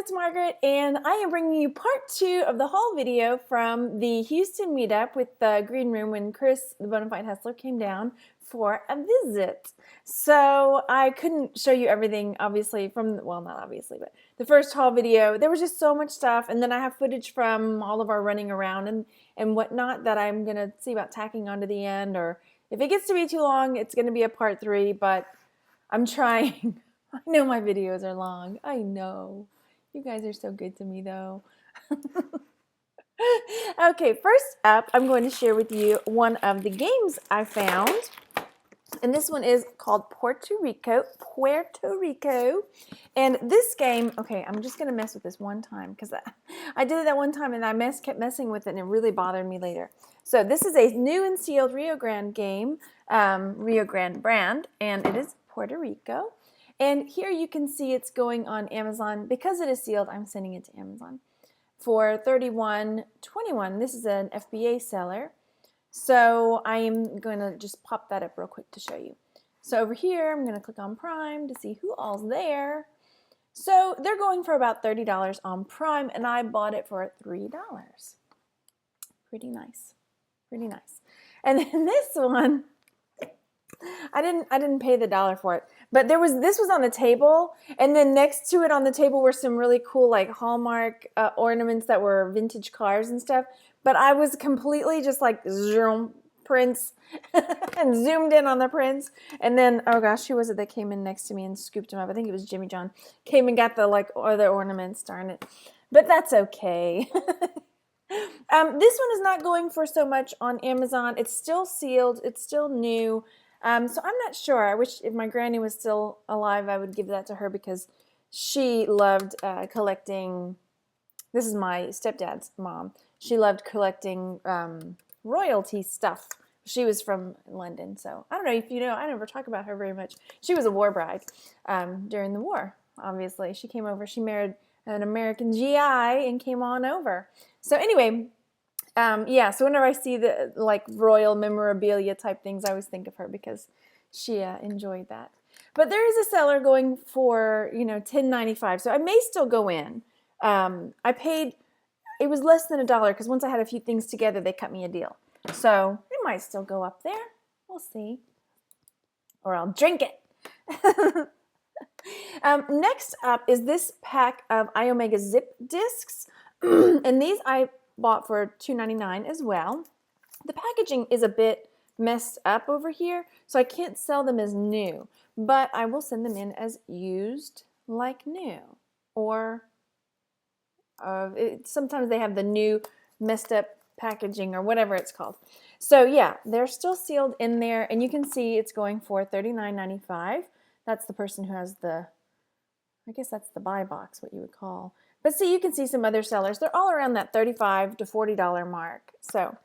it's Margaret, and I am bringing you part 2 of the haul video from the Houston meetup with the Green Room when Chris, the Bonafide Hustler, came down for a visit. So I couldn't show you everything, obviously, well, not obviously, but the first haul video. There was just so much stuff, and then I have footage from all of our running around and whatnot that I'm going to see about tacking onto the end, or if it gets to be too long, it's going to be a part 3, but I'm trying. I know my videos are long. I know. You guys are so good to me, though. Okay, first up, I'm going to share with you one of the games I found. And this one is called Puerto Rico. And this game, okay, I'm just going to mess with this one time because I did it that one time and I kept messing with it and it really bothered me later. So this is a new and sealed Rio Grande game, Rio Grande brand, and it is Puerto Rico. And here you can see it's going on Amazon. Because it is sealed, I'm sending it to Amazon for $31.21. This is an FBA seller. So I am going to just pop that up real quick to show you. So over here, I'm going to click on Prime to see who all's there. So they're going for about $30 on Prime, and I bought it for $3. Pretty nice. Pretty nice. And then this one, I didn't pay the $1 for it, but this was on the table, and then next to it on the table were some really cool like Hallmark ornaments that were vintage cars and stuff. But I was completely just like zoom prints and zoomed in on the prints, and then oh gosh, who was it that came in next to me and scooped them up? I think it was Jimmy John. Came and got the like other ornaments. Darn it, but that's okay. This one is not going for so much on Amazon. It's still sealed. It's still new. So I'm not sure. I wish if my granny was still alive, I would give that to her because she loved collecting. This is my stepdad's mom. She loved collecting royalty stuff. She was from London, so I don't know if you know. I never talk about her very much. She was a war bride during the war, obviously. She came over. She married an American GI and came on over. So anyway, yeah, so whenever I see the like royal memorabilia type things, I always think of her because she enjoyed that. But there is a seller going for, $10.95, so I may still go in. I paid, it was less than $1 because once I had a few things together, they cut me a deal. So it might still go up there. We'll see. Or I'll drink it. Next up is this pack of iOmega zip discs. And these I bought for $2.99 as well. The packaging is a bit messed up over here, so I can't sell them as new, but I will send them in as used like new. Or sometimes they have the new messed up packaging or whatever it's called. So yeah, they're still sealed in there, and you can see it's going for $39.95. That's the person who has I guess that's the buy box, what you would call. But see, you can see some other sellers. They're all around that $35 to $40 mark. So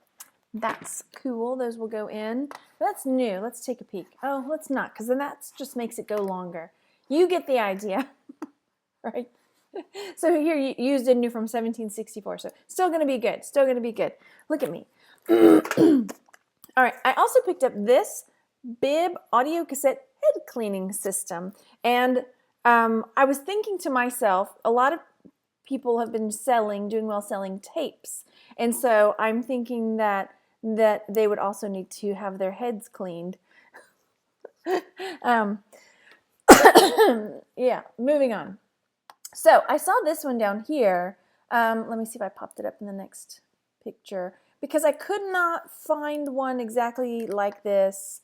that's cool. Those will go in. That's new. Let's take a peek. Oh, let's not, because then that just makes it go longer. You get the idea, right? So here, used and new from 1764. So still going to be good. Still going to be good. Look at me. All right. I also picked up this bib audio cassette head cleaning system. And I was thinking to myself, a lot of people have been doing well selling tapes. And so I'm thinking that they would also need to have their heads cleaned. Yeah, moving on. So I saw this one down here. Let me see if I popped it up in the next picture, because I could not find one exactly like this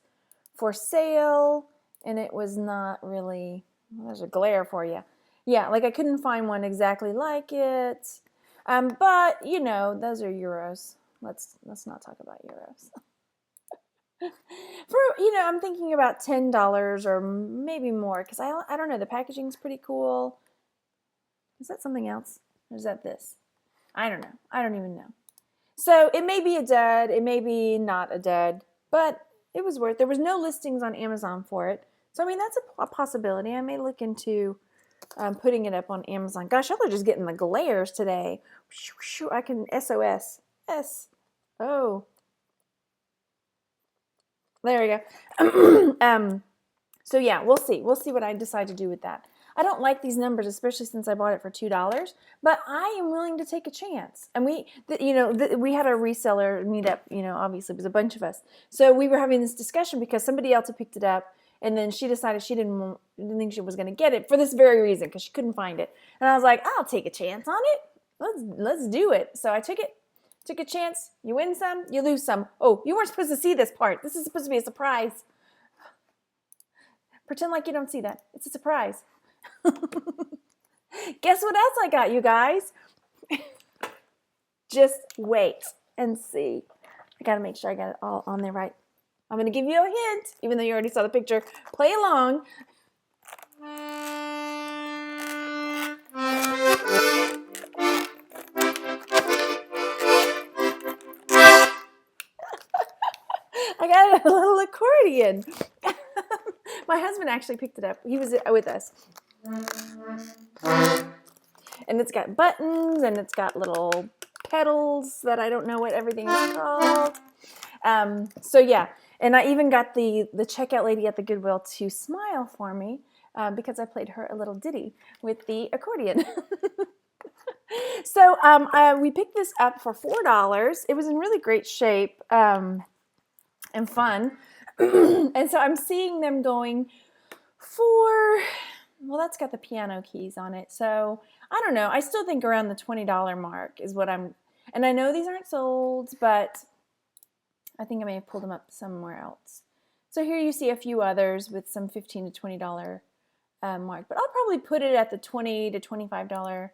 for sale, and it was not really, well, there's a glare for you. Yeah, like I couldn't find one exactly like it. But those are euros. Let's not talk about euros. I'm thinking about $10 or maybe more, because I don't know, the packaging's pretty cool. Is that something else? Or is that this? I don't know. I don't even know. So it may be a dud, it may be not a dud, but it was worth. There was no listings on Amazon for it. So I mean, that's a possibility. I may look into putting it up on Amazon. Gosh, y'all are just getting the glares today. I can SOS. S-O. There we go. So yeah, we'll see. We'll see what I decide to do with that. I don't like these numbers, especially since I bought it for $2, but I am willing to take a chance. And we had a reseller meetup, obviously it was a bunch of us. So we were having this discussion because somebody else had picked it up, and then she decided she didn't think she was going to get it for this very reason, because she couldn't find it. And I was like, I'll take a chance on it. Let's do it. So I took it. Took a chance. You win some, you lose some. Oh, you weren't supposed to see this part. This is supposed to be a surprise. Pretend like you don't see that. It's a surprise. Guess what else I got, you guys? Just wait and see. I got to make sure I got it all on there right. I'm going to give you a hint, even though you already saw the picture. Play along. I got a little accordion. My husband actually picked it up. He was with us. And it's got buttons, and it's got little pedals that I don't know what everything is called. So yeah, and I even got the checkout lady at the Goodwill to smile for me because I played her a little ditty with the accordion. So we picked this up for $4. It was in really great shape and fun. And so I'm seeing them going for, well, that's got the piano keys on it. So I don't know. I still think around the $20 mark is what and I know these aren't sold, but I think I may have pulled them up somewhere else. So here you see a few others with some $15 to $20 mark, but I'll probably put it at the $20 to $25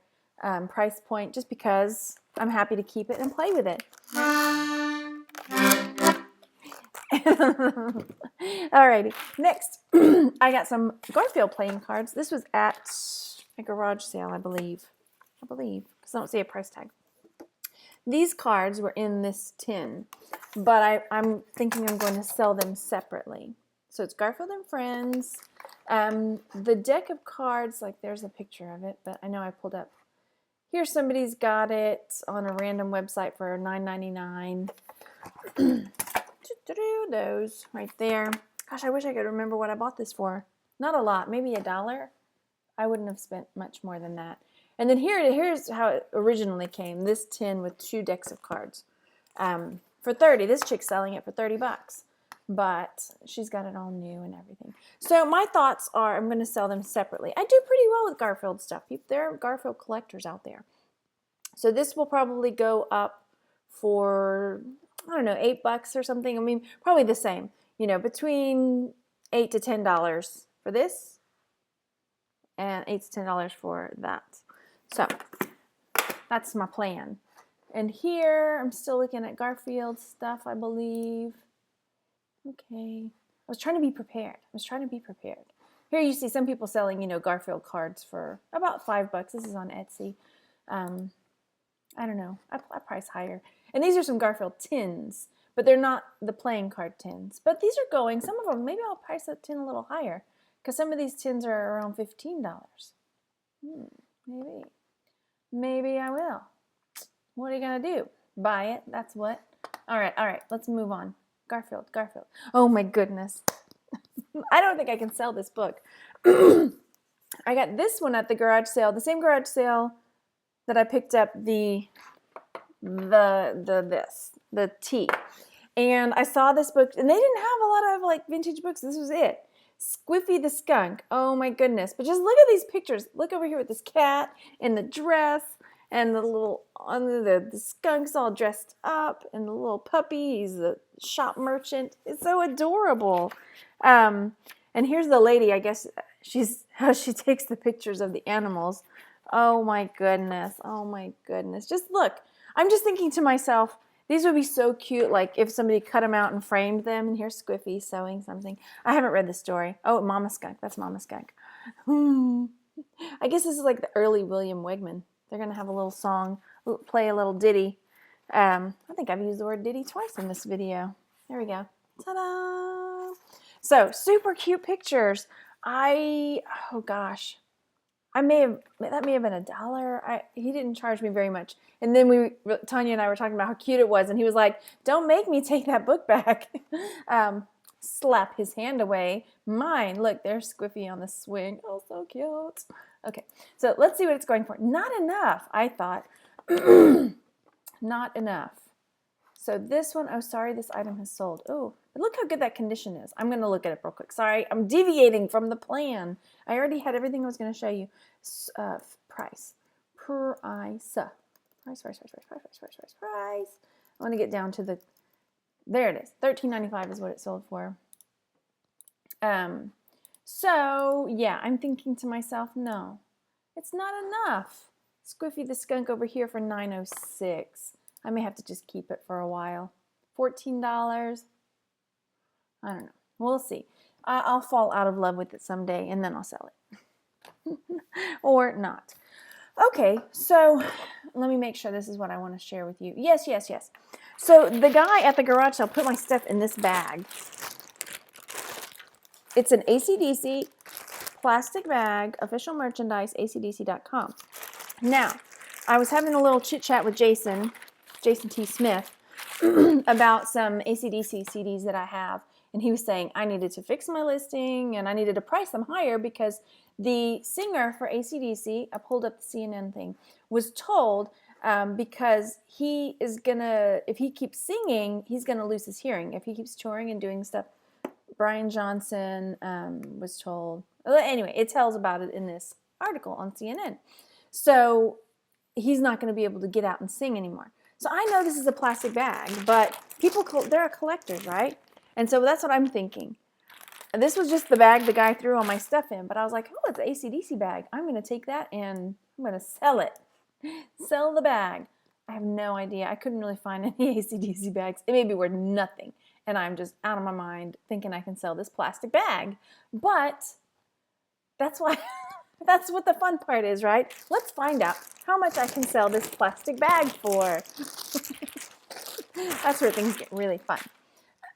price point just because I'm happy to keep it and play with it. Alrighty, next I got some Garfield playing cards. This was at a garage sale, I believe, because I don't see a price tag. These cards were in this tin, but I'm thinking I'm going to sell them separately. So it's Garfield and Friends. The deck of cards, like there's a picture of it, but I know I pulled up. Here somebody's got it on a random website for $9.99. Those right there. Gosh, I wish I could remember what I bought this for. Not a lot, maybe $1. I wouldn't have spent much more than that. And then here's how it originally came. This tin with 2 decks of cards for $30. This chick's selling it for $30, but she's got it all new and everything. So my thoughts are I'm going to sell them separately. I do pretty well with Garfield stuff. There are Garfield collectors out there. So this will probably go up for, I don't know, $8 or something. I mean, probably the same. Between $8 to $10 for this and $8 to $10 for that. So that's my plan. And here I'm still looking at Garfield stuff, I believe. Okay. I was trying to be prepared. Here you see some people selling, Garfield cards for about $5. This is on Etsy. I don't know. I price higher. And these are some Garfield tins, but they're not the playing card tins. But these are going, some of them, maybe I'll price that tin a little higher because some of these tins are around $15. Maybe I will. What are you going to do? Buy it? That's what. All right. Let's move on. Garfield. Oh my goodness. I don't think I can sell this book. I got this one at the garage sale, the same garage sale that I picked up the tea. And I saw this book, and they didn't have a lot of like vintage books. This was it. Squiffy the Skunk. Oh my goodness. But just look at these pictures. Look over here with this cat and the dress and the little, the skunk's all dressed up and the little puppy. He's the shop merchant. It's so adorable. And here's the lady, I guess how she takes the pictures of the animals. Oh my goodness. Just look. I'm just thinking to myself, these would be so cute, like if somebody cut them out and framed them. And here's Squiffy sewing something. I haven't read the story. Oh, Mama Skunk. That's Mama Skunk. I guess this is like the early William Wegman. They're going to have a little song, play a little ditty. I think I've used the word ditty twice in this video. There we go. Ta-da! So, super cute pictures. Oh gosh. that may have been $1. He didn't charge me very much. And then Tanya and I were talking about how cute it was, and he was like, "Don't make me take that book back." slap his hand away. Mine, look, there's Squiffy on the swing. Oh, so cute. Okay, so let's see what it's going for. Not enough, I thought. Not enough. So this one, oh, sorry, this item has sold. Oh, but look how good that condition is. I'm going to look at it real quick. Sorry, I'm deviating from the plan. I already had everything I was going to show you. Price. Price. I want to get down to the, there it is. $13.95 is what it sold for. So, yeah, I'm thinking to myself, no, it's not enough. Squiffy the skunk over here for $9.06. I may have to just keep it for a while. $14. I don't know. We'll see. I'll fall out of love with it someday, and then I'll sell it. Or not. Okay, so let me make sure this is what I want to share with you. Yes. So the guy at the garage sale put my stuff in this bag. It's an AC/DC plastic bag, official merchandise, acdc.com. Now, I was having a little chit-chat with Jason T. Smith, about some AC/DC CDs that I have. And he was saying I needed to fix my listing and I needed to price them higher because the singer for AC/DC, I pulled up the CNN thing, was told because he is gonna, if he keeps singing, he's gonna lose his hearing. If he keeps touring and doing stuff, Brian Johnson was told. Anyway, it tells about it in this article on CNN. So he's not going to be able to get out and sing anymore. So I know this is a plastic bag, but people, they're collectors, right? And so that's what I'm thinking. This was just the bag the guy threw all my stuff in, but I was like, oh, it's an AC/DC bag. I'm going to take that and I'm going to sell it. Sell the bag. I have no idea. I couldn't really find any AC/DC bags. It may be worth nothing, and I'm just out of my mind thinking I can sell this plastic bag. But that's why... That's what the fun part is, right? Let's find out how much I can sell this plastic bag for. That's where things get really fun.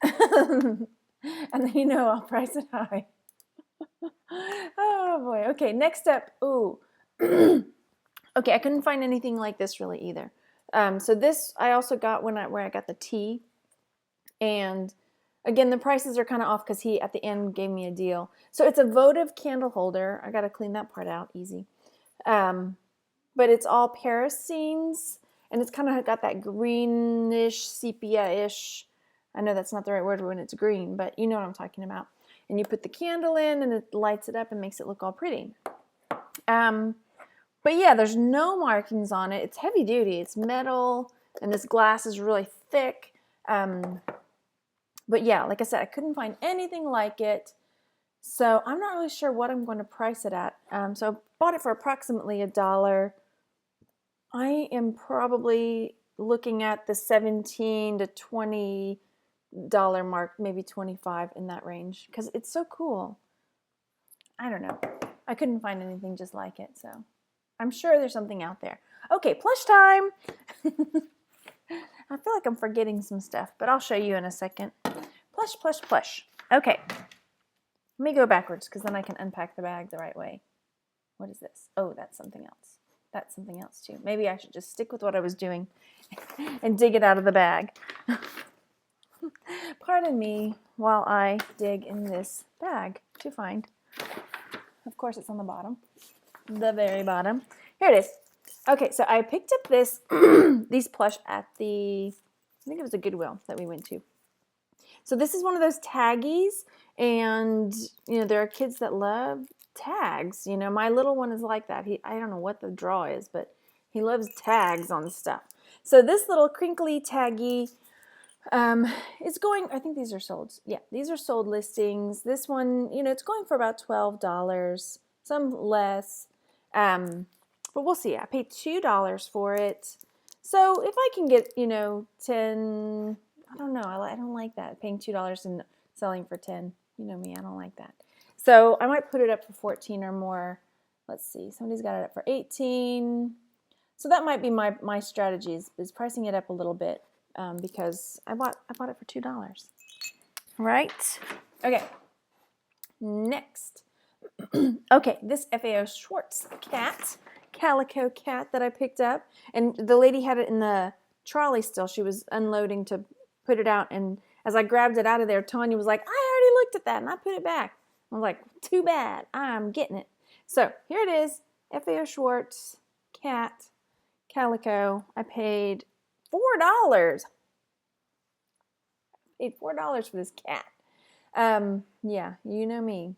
And then I'll price it high. Oh boy. Okay, next up. Ooh. Okay, I couldn't find anything like this really either. So this I also got where I got the tea. And again, the prices are kind of off because he, at the end, gave me a deal. So it's a votive candle holder. I got to clean that part out, easy. But it's all Paris scenes, and it's kind of got that greenish, sepia-ish. I know that's not the right word when it's green, but you know what I'm talking about. And you put the candle in, and it lights it up and makes it look all pretty. But yeah, there's no markings on it. It's heavy duty. It's metal, and this glass is really thick. But yeah, like I said, I couldn't find anything like it. So I'm not really sure what I'm going to price it at. So I bought it for approximately $1. I am probably looking at the $17 to $20 mark, maybe $25 in that range, because it's so cool. I don't know. I couldn't find anything just like it, so I'm sure there's something out there. Okay, plush time. I feel like I'm forgetting some stuff, but I'll show you in a second. Plush, plush, plush. Okay. Let me go backwards because then I can unpack the bag the right way. What is this? Oh, that's something else. That's something else too. Maybe I should just stick with what I was doing and dig it out of the bag. Pardon me while I dig in this bag to find. Of course, it's on the bottom. The very bottom. Here it is. Okay, so I picked up this these plush at I think it was a Goodwill that we went to. So this is one of those taggies, and there are kids that love tags. My little one is like that. I don't know what the draw is, but he loves tags on stuff. So this little crinkly taggy is going, I think these are sold. Yeah, these are sold listings. This one, it's going for about $12, some less. But we'll see. I paid $2 for it. So if I can get, 10, I don't know. I don't like that. Paying $2 and selling for 10. You know me, I don't like that. So I might put it up for 14 or more. Let's see. Somebody's got it up for 18. So that might be my strategy is pricing it up a little bit because I bought it for $2. Right? Okay. Next. Okay, this FAO Schwartz calico cat that I picked up, and the lady had it in the trolley still. She was unloading to put it out, and as I grabbed it out of there, Tanya was like, I looked at that and I put it back. I was like, too bad. I'm getting it. So here it is. FBA Schwartz cat calico. I paid $4. Paid $4 for this cat. Yeah, you know me.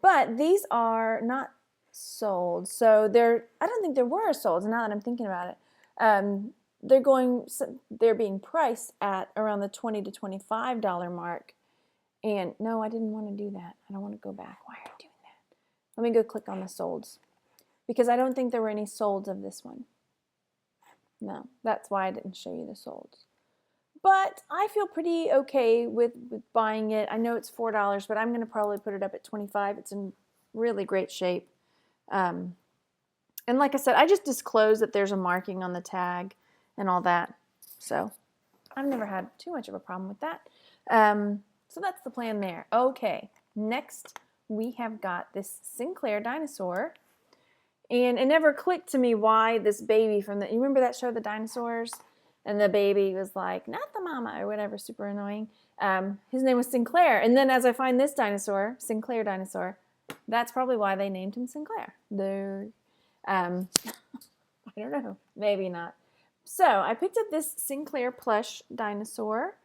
But these are not sold. So I don't think there were sold now that I'm thinking about it. They're being priced at around the $20 to $25 mark. And no, I didn't want to do that. I don't want to go back. Why are you doing that? Let me go click on the solds. Because I don't think there were any solds of this one. No, that's why I didn't show you the solds. But I feel pretty okay with buying it. I know it's $4, but I'm going to probably put it up at $25. It's in really great shape. And like I said, I just disclosed that there's a marking on the tag and all that. So I've never had too much of a problem with that. So that's the plan there. Okay, next we have got this Sinclair dinosaur. And it never clicked to me why this baby you remember that show, The Dinosaurs? And the baby was like, not the mama or whatever, super annoying. His name was Sinclair. And then as I find this dinosaur, Sinclair dinosaur, that's probably why they named him Sinclair. I don't know, maybe not. So I picked up this Sinclair plush dinosaur,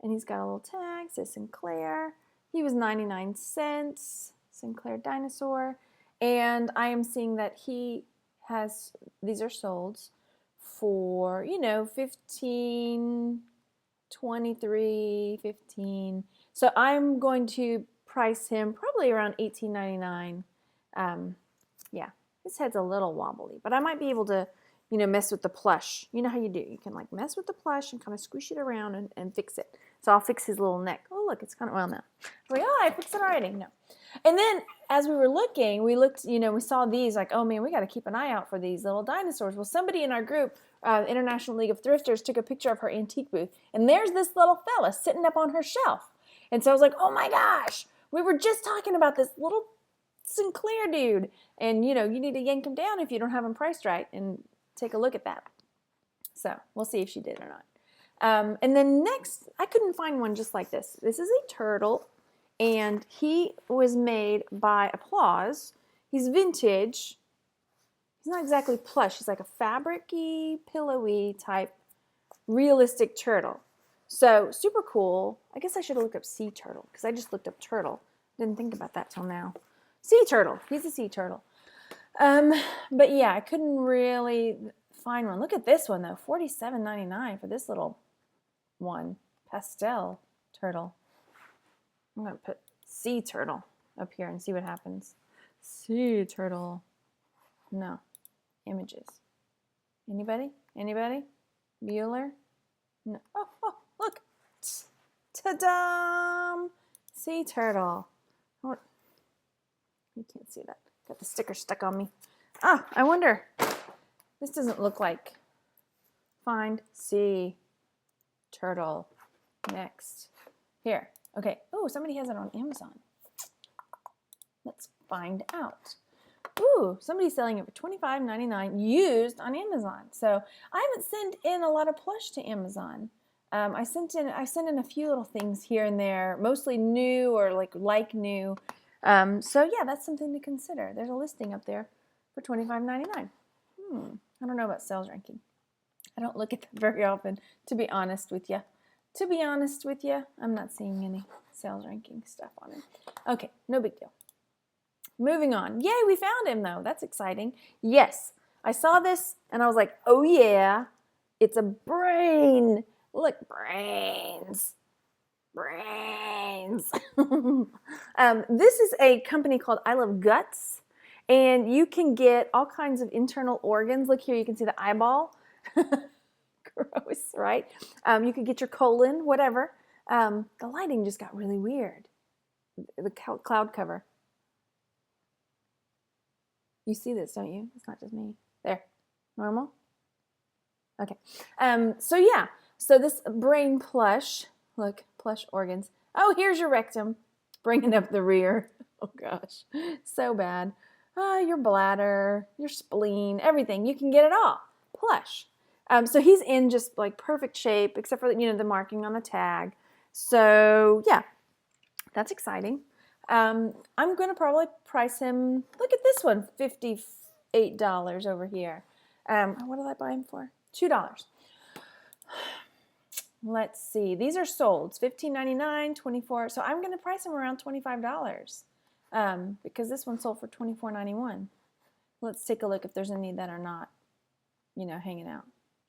and he's got a little tag, says Sinclair. He was 99 cents, Sinclair dinosaur. And I am seeing that these are sold for, 15, 23, 15. So I'm going to price him probably around $18.99. Yeah, his head's a little wobbly, but I might be able to, mess with the plush. You know how you do. You can like mess with the plush and kind of squish it around and fix it. So I'll fix his little neck. Oh, look, it's kind of, well, no. I'm like, I fixed it already. No. And then as we were looking, we saw these like, oh man, we got to keep an eye out for these little dinosaurs. Well, somebody in our group, International League of Thrifters, took a picture of her antique booth, and there's this little fella sitting up on her shelf. And so I was like, oh my gosh, we were just talking about this little Sinclair dude. And, you need to yank him down if you don't have him priced right and take a look at that. So we'll see if she did or not. And then next, I couldn't find one just like this. This is a turtle, and he was made by Applause. He's vintage. He's not exactly plush. He's like a fabric-y, pillowy type realistic turtle. So super cool. I guess I should have looked up sea turtle because I just looked up turtle. Didn't think about that till now. Sea turtle. He's a sea turtle. But yeah, I couldn't really find one. Look at this one though. $47.99 for this little one. Pastel turtle. I'm going to put sea turtle up here and see what happens. Sea turtle. No. Images. Anybody? Anybody? Bueller? No. Oh, look. Ta-da! Sea turtle. Oh, you can't see that. Got the sticker stuck on me. I wonder. This doesn't look like. Find sea turtle. Next. Here. Okay. Oh, somebody has it on Amazon. Let's find out. Ooh, somebody's selling it for $25.99 used on Amazon. So I haven't sent in a lot of plush to Amazon. I sent in a few little things here and there, mostly new or like new. So yeah, that's something to consider. There's a listing up there for $25.99. I don't know about sales ranking. I don't look at that very often, to be honest with you. I'm not seeing any sales ranking stuff on it. Okay, no big deal. Moving on. Yay, we found him though. That's exciting. Yes, I saw this and I was like, oh yeah, it's a brain. Look, brains. This is a company called I Love Guts, and you can get all kinds of internal organs. Look here, you can see the eyeball. Gross, right? You could get your colon, whatever. The lighting just got really weird. The cloud cover. You see this, don't you? It's not just me. There. Normal? Okay. So yeah. So this brain plush. Look, plush organs. Oh, here's your rectum. Bringing up the rear. Oh gosh. So bad. Your bladder, your spleen, everything. You can get it all. Plush. So he's in just like perfect shape, except for the marking on the tag. So yeah, that's exciting. I'm going to probably price him, look at this one, $58 over here. What did I buy him for? $2. Let's see. These are solds, $15.99, $24. So I'm going to price them around $25 because this one sold for $24.91. Let's take a look if there's any that are not, hanging out.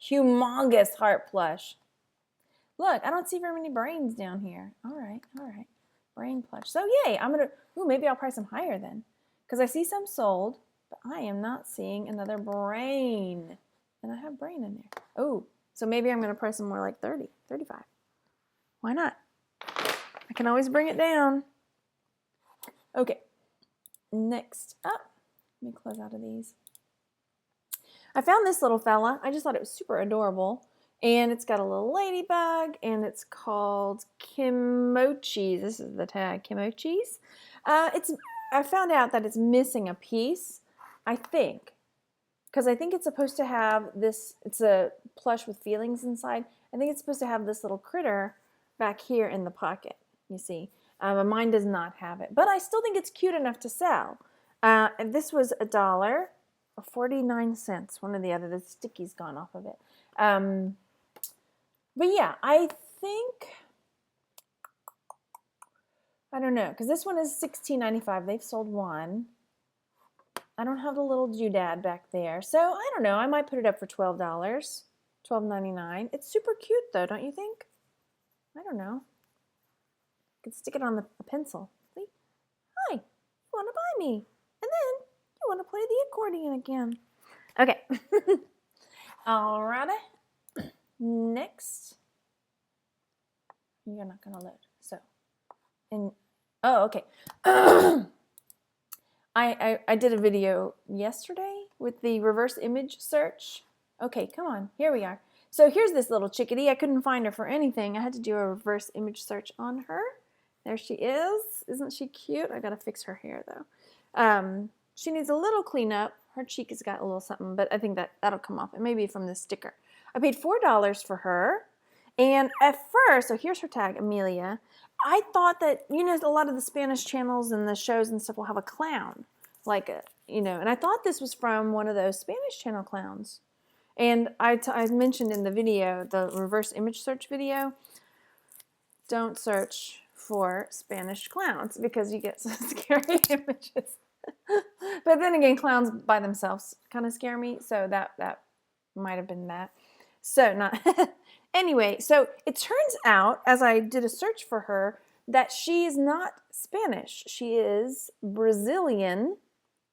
Humongous heart plush. Look, I don't see very many brains down here. All right. Brain plush. So yay, maybe I'll price them higher then because I see some sold, but I am not seeing another brain. And I have brain in there. Oh. So maybe I'm going to price them more like 30, 35. Why not? I can always bring it down. Okay. Next up, let me close out of these. I found this little fella. I just thought it was super adorable. And it's got a little ladybug, and it's called Kimochi. This is the tag, Kimochis. I found out that it's missing a piece, I think. Because I think it's supposed to have this, it's a plush with feelings inside. I think it's supposed to have this little critter back here in the pocket, you see. But mine does not have it. But I still think it's cute enough to sell. And this was $1 or 49 cents, one or the other. The sticky's gone off of it. But yeah, I think, I don't know, because this one is $16.95. They've sold one. I don't have the little doodad back there. So, I don't know. I might put it up for $12. $12.99. It's super cute, though, don't you think? I don't know. I could stick it on a pencil. See? Hi, you want to buy me. And then you want to play the accordion again. Okay. Alrighty. Next. You're not going to load. So, oh, okay. I did a video yesterday with the reverse image search. Okay, come on. Here we are. So here's this little chickadee. I couldn't find her for anything. I had to do a reverse image search on her. There she is. Isn't she cute? I got to fix her hair, though. She needs a little cleanup. Her cheek has got a little something, but I think that'll come off. It may be from this sticker. I paid $4 for her. And at first, so here's her tag, Amelia. I thought that, a lot of the Spanish channels and the shows and stuff will have a clown, and I thought this was from one of those Spanish channel clowns. And I mentioned in the video, the reverse image search video, don't search for Spanish clowns because you get some scary images. But then again, clowns by themselves kind of scare me, so that might have been that. So not... Anyway, so it turns out, as I did a search for her, that she is not Spanish. She is Brazilian,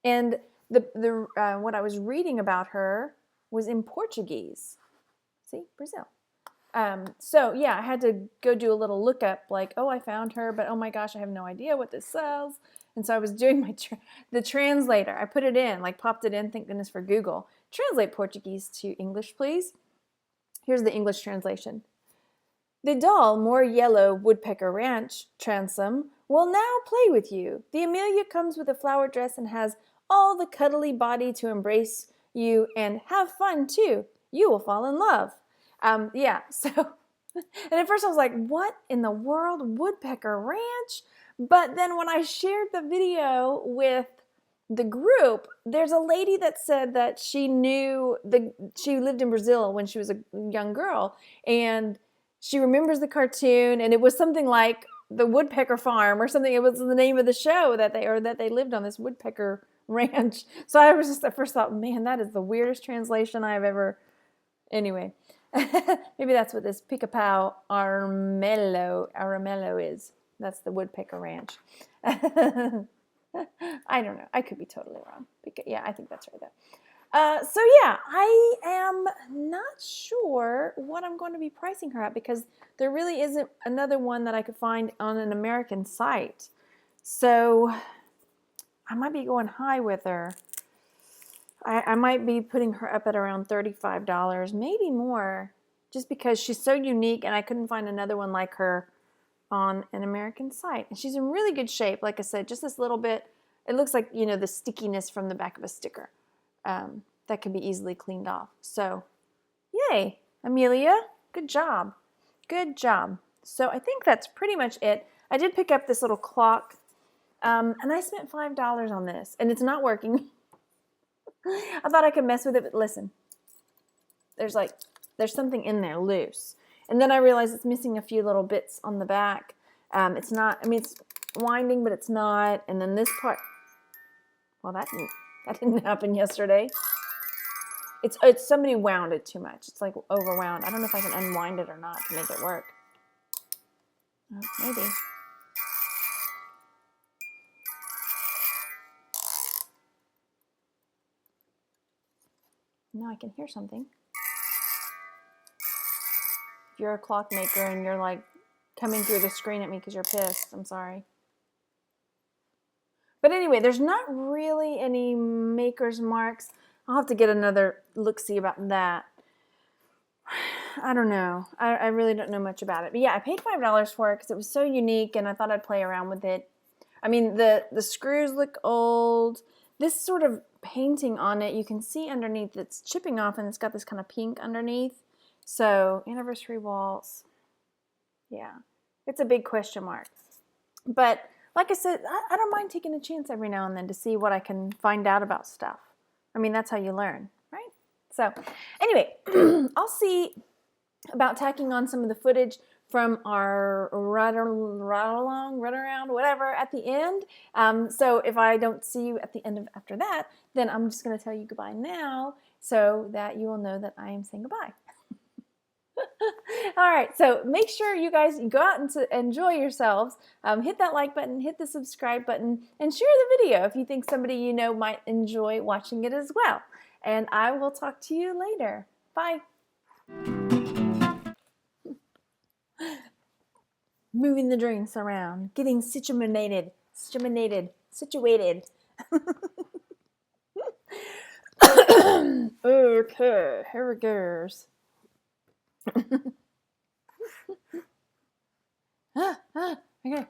and the what I was reading about her was in Portuguese. See, Brazil. So yeah, I had to go do a little lookup, like, oh, I found her, but oh my gosh, I have no idea what this says. And so I was doing the translator. I put it in, popped it in, thank goodness for Google. Translate Portuguese to English, please. Here's the English translation. The doll, more yellow woodpecker ranch transom, will now play with you. The Amelia comes with a flower dress and has all the cuddly body to embrace you and have fun too. You will fall in love. Yeah, so, and at first I was like, what in the world, Woodpecker Ranch? But then when I shared the video with the group, there's a lady that said that she lived in Brazil when she was a young girl, and she remembers the cartoon, and it was something like the Woodpecker Farm or something. It was the name of the show that they lived on this Woodpecker Ranch. So I was just at first thought, man, that is the weirdest translation I've ever. Anyway, maybe that's what this Pica-Pau Armello is. That's the Woodpecker Ranch. I don't know. I could be totally wrong. Yeah, I think that's right though. So yeah, I am not sure what I'm going to be pricing her at because there really isn't another one that I could find on an American site. So I might be going high with her. I might be putting her up at around $35, maybe more, just because she's so unique and I couldn't find another one like her on an American site. And she's in really good shape. Like I said, just this little bit. It looks like, the stickiness from the back of a sticker. That can be easily cleaned off. So, yay, Amelia. Good job. Good job. So I think that's pretty much it. I did pick up this little clock And I spent $5 on this, and it's not working. I thought I could mess with it, but listen, there's something in there loose. And then I realized it's missing a few little bits on the back. It's not, I mean, it's winding, but it's not. And then this part, well, that didn't happen yesterday. It's somebody wound it too much. It's like overwound. I don't know if I can unwind it or not to make it work. Oh, maybe. No, I can hear something. If you're a clockmaker and you're like coming through the screen at me because you're pissed, I'm sorry. But anyway, there's not really any maker's marks. I'll have to get another look-see about that. I don't know. I really don't know much about it. But yeah, I paid $5 for it because it was so unique and I thought I'd play around with it. I mean, the screws look old. This sort of painting on it, you can see underneath it's chipping off and it's got this kind of pink underneath. So, anniversary waltz. Yeah, it's a big question mark. But like I said, I don't mind taking a chance every now and then to see what I can find out about stuff. I mean, that's how you learn, right? So anyway, I'll see about tacking on some of the footage from our run around, whatever, at the end. So if I don't see you at the end of after that, then I'm just going to tell you goodbye now so that you will know that I am saying goodbye. All right, so make sure you guys go out and enjoy yourselves. Hit that like button, hit the subscribe button, and share the video if you think somebody you know might enjoy watching it as well. And I will talk to you later. Bye. Moving the drinks around, getting situated. Okay, here it goes. Okay.